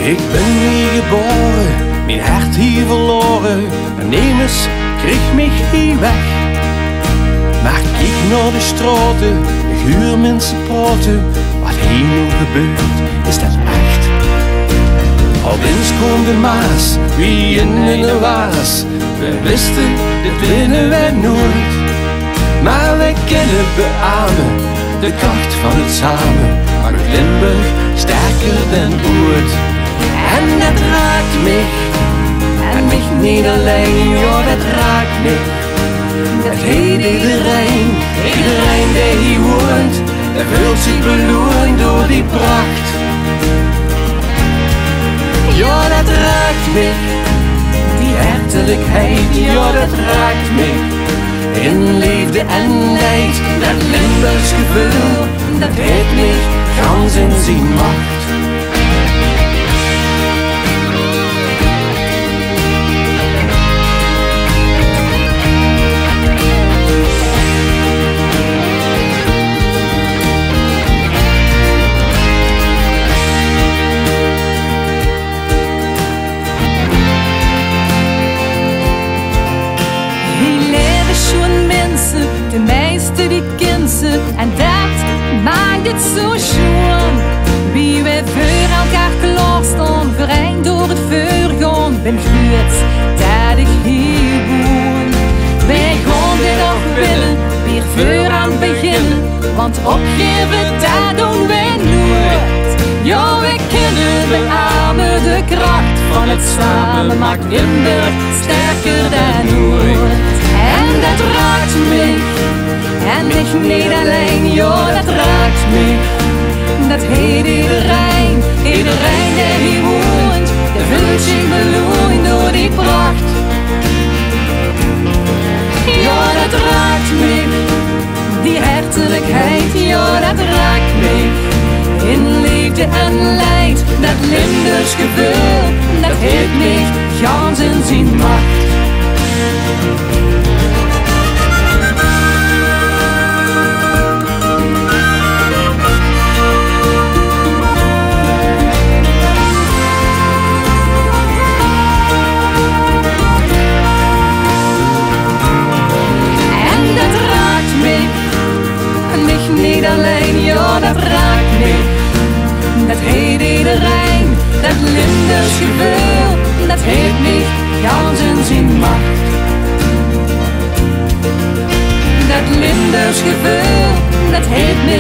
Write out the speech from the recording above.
Ik ben hier geboren, mijn hart hier verloren. En immers kreeg mich hier weg. Maar kijk naar de straten, de guur mensen praten. Wat hier nu gebeurt, is dat echt? Opeens komt de Maas, wie in de waas. We wisten, dit winnen wij nooit. Maar wij kunnen beamen, de kracht van het samen. Maakt Limburg sterker dan ooit. En dat raakt mich, en mich niet alleen, ja dat raakt mich. Dat heet iedereen, iedereen die hier woont, dat voelt zich beloond door die pracht. Ja dat raakt mich, die hartelijkheid, ja dat raakt mich. In liefde en leed, dat Limburgs gevoel, dat heeft mich gans in zijn macht. De meeste die kent ze en dat maakt het zo schoon. Wie wij voor elkaar klaarstaan, vereend door het vuur gaan. Ben goed dat ik hier woon. Wij gaan dit nog willen, weer voor aan het beginnen. Want opgeven, dat doen wij nooit. Ja, wij kunnen beamen, de kracht van het samen maakt Limburg sterker dan ooit. En dat raakt mich, en ik niet alleen, ja dat raakt mich. Dat heet iedereen, iedereen die hier woont, de voelt zich beloond door die pracht. Ja dat raakt mich, die hartelijkheid, ja dat raakt mich. In liefde en leid, dat Limburgs gevoel, dat heeft mich gans in zijn macht. Niet alleen, ja dat raakt mich. Dat heet iedereen, dat Limburgs gevoel, dat heeft mich gans in zijn macht. Dat Limburgs gevoel, dat heeft mich